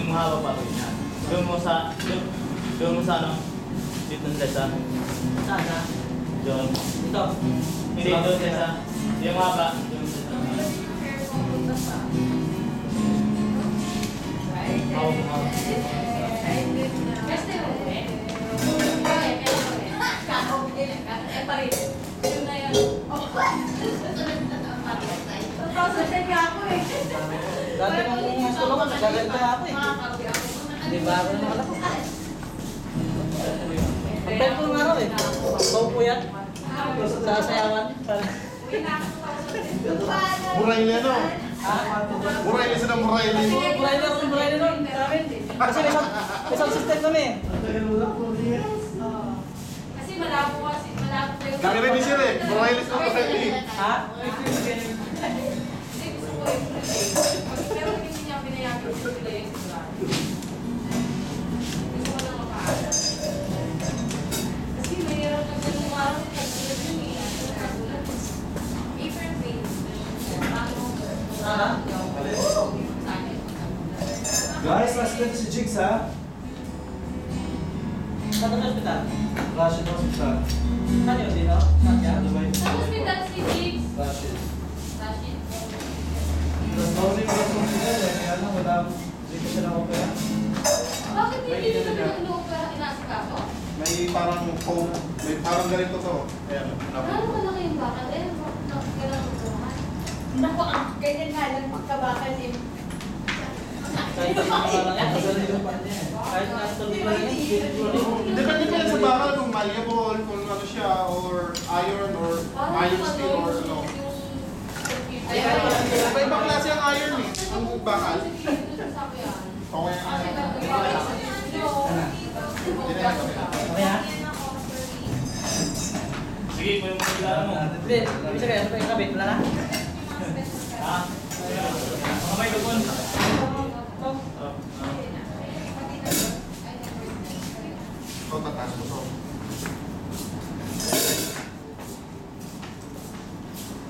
Yung mahaba pa rin yan. Doon mo sa ano? Dito sa isa. Sana. Doon. Ito. Hindi doon sa isa. Yung mahaba. Doon sa isa. Dati kong tulungan, nagaganda ako eh. Hindi ba ako naman ako? Ang time ko ng araw eh. Pagbaw po yan. Sa sayawan. Murayle no? Murayle sila Murayle. Murayle ako, murayle nun. Kasi may sound system kami eh. Kasi malabo kasi, malabo kayo. Kami rin sila eh. Murayle sila Murayle. Ha? Kasi gusto ko yung pero hindi niya pinayagan ko sila yung sigurado. Gusto ko lang makaala. Kasi mayroon na sa lumarang pagsulat yun eh. Apron face. Guys, last ko si Jigs ha. Saan ang hospital? Rashid Hospital. Saan yun? Dito? Saan yan? Dubai. Sa hospital si Jigs. Rashid. Rashid. Tapos bawal yung mga hospital eh. Kaya lang wala. Hindi ko siya nakopera. Bakit hindi nyo naman ang loob para inasikaso? May parang foam. May parang ganito to. Ayan. Ano ka lang yung bakal? Eh, kailangan mo tulungan. Naku, ang ganyan nga lang pagkabakal eh. Kahit na lang yan. Magaling pa niya eh. Kahit na tuloy pa rin. Depende pa yan sa bakal kung malleable, kung ano siya, or iron, or iron steel, or ano. Iba-ibang klase ang iron eh. Ang bakal. Okay. Mamaya? Sige, kung yung mga mo. Hindi. Ibig sabihin, ano pa yung kabit? Wala na? Ha? Mga may dukon. Ito, tataas mo to.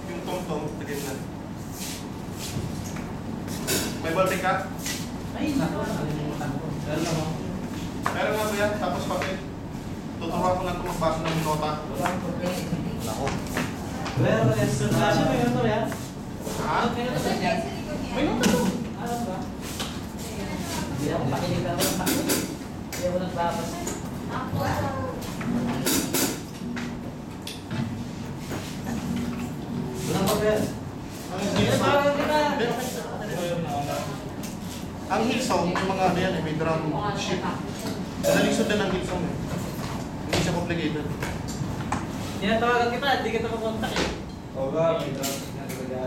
Yung tong-tong, tigil na. May ballpen ka? Ay, naku. Nakalimutan ko. Kaya lang ako. Meron nga ba yan? Tapos papel. Tuturuan ko lang ito magbasa ng nota. Ako. Where is the Kasi may ganito yan. Ha? May ganito ba yan? May nota to. Alam ba? Hindi ako pakinig ka naman. Hindi ako nagbabas. Walang papel. Ang Eh, Hillsong. parang di ba? Ang Hillsong, yung mga ano yan eh, may drum sheet. Madaling sundan ang Hillsong eh. Hindi siya complicated. Tinatawagan kita, hindi kita makontak eh. Oo ba? May traffic na talaga.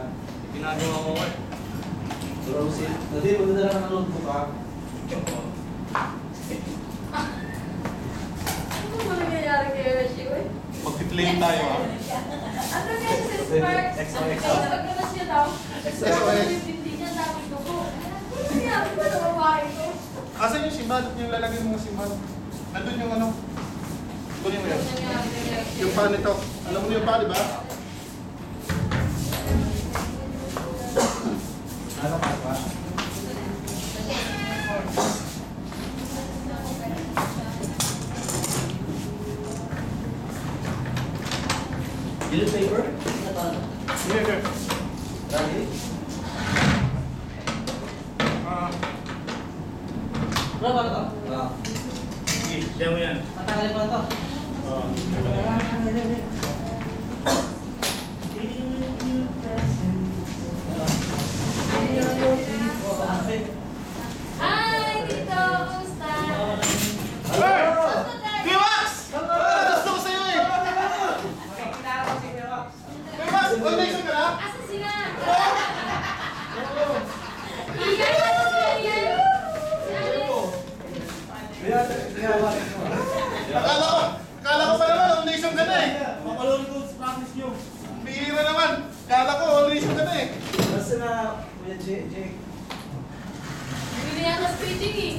Ginagawa ko ko. Rosie. Dati, magdadala ka ng notebook ha. Ano ba nangyayari kay Hershey? Magpi-play tayo ah. Ano nga si Sparks? XOXO. Pagkakas niya daw. XOXO. Hindi niya sabi ko po. Ano nangyari ba sa babae ko? Asan yung simbal? Yung lalagay mo ng simbal? Nandun yung ano? Kunin mo yan. Yung pan nito. Alam mo yung pan, di ba? Ano ka ba? Yellow paper? Ito ano? Here, here. Ready? Ah, Bro, paano to? Sige, siya mo yan. Tatanggalin ko na to. Oo. Hi, Tito! Kumusta? Hey! Kiwax! Gusto ko sa'yo eh! Kiwax! Connection ka na? Asa sila? Iyan! Asa sila? Iyan! Akala ko pa naman, audition ka na eh. Makalong ko sa practice nyo. Bihira naman. Akala ko, audition ka na eh. Basta na, Kuya Jake. Bili yan sa speeding eh.